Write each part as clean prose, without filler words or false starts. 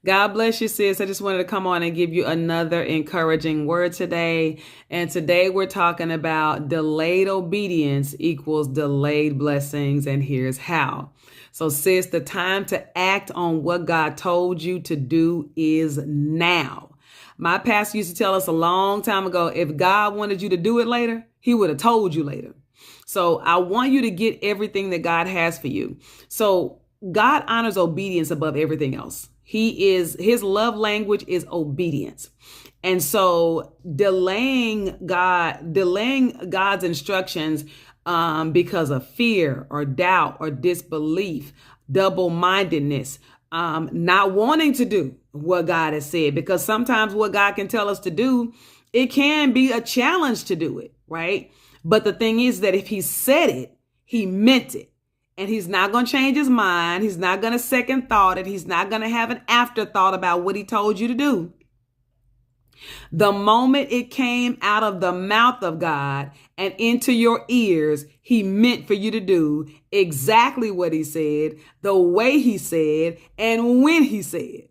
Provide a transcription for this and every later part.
God bless you, sis. I just wanted to come on and give you another encouraging word today. And today we're talking about delayed obedience equals delayed blessings. And here's how. So, sis, the time to act on what God told you to do is now. My pastor used to tell us a long time ago, if God wanted you to do it later, he would have told you later. So I want you to get everything that God has for you. So God honors obedience above everything else. His love language is obedience. And so delaying God's instructions because of fear or doubt or disbelief, double-mindedness, not wanting to do what God has said, because sometimes what God can tell us to do, it can be a challenge to do it, right? But the thing is that if he said it, he meant it. And he's not going to change his mind. He's not going to second thought it. He's not going to have an afterthought about what he told you to do. The moment it came out of the mouth of God and into your ears, he meant for you to do exactly what he said, the way he said, and when he said.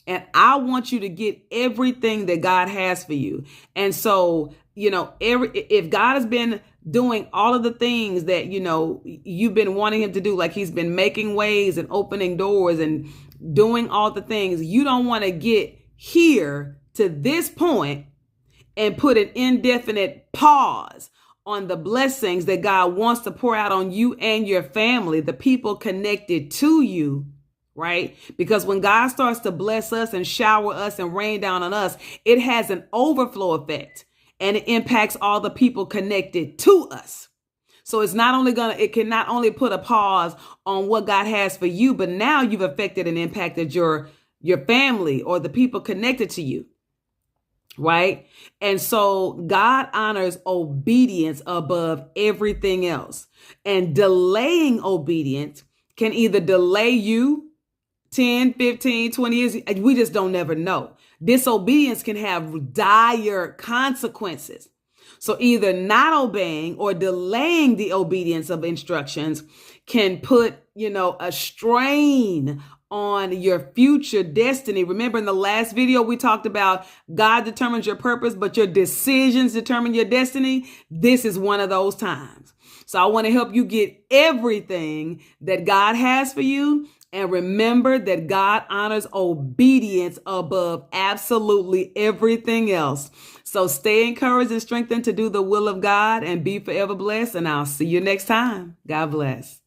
And I want you to get everything that God has for you. And so, if God has been doing all of the things that, you've been wanting him to do, like he's been making ways and opening doors and doing all the things, you don't want to get here to this point and put an indefinite pause on the blessings that God wants to pour out on you and your family, the people connected to you. Right? Because when God starts to bless us and shower us and rain down on us, it has an overflow effect and it impacts all the people connected to us. So it can not only put a pause on what God has for you, but now you've affected and impacted your family or the people connected to you. Right? And so God honors obedience above everything else. And delaying obedience can either delay you 10, 15, 20 years, we just don't never know. Disobedience can have dire consequences. So either not obeying or delaying the obedience of instructions can put, a strain on your future destiny. Remember in the last video, we talked about God determines your purpose, but your decisions determine your destiny. This is one of those times. So I want to help you get everything that God has for you. And remember that God honors obedience above absolutely everything else. So stay encouraged and strengthened to do the will of God and be forever blessed. And I'll see you next time. God bless.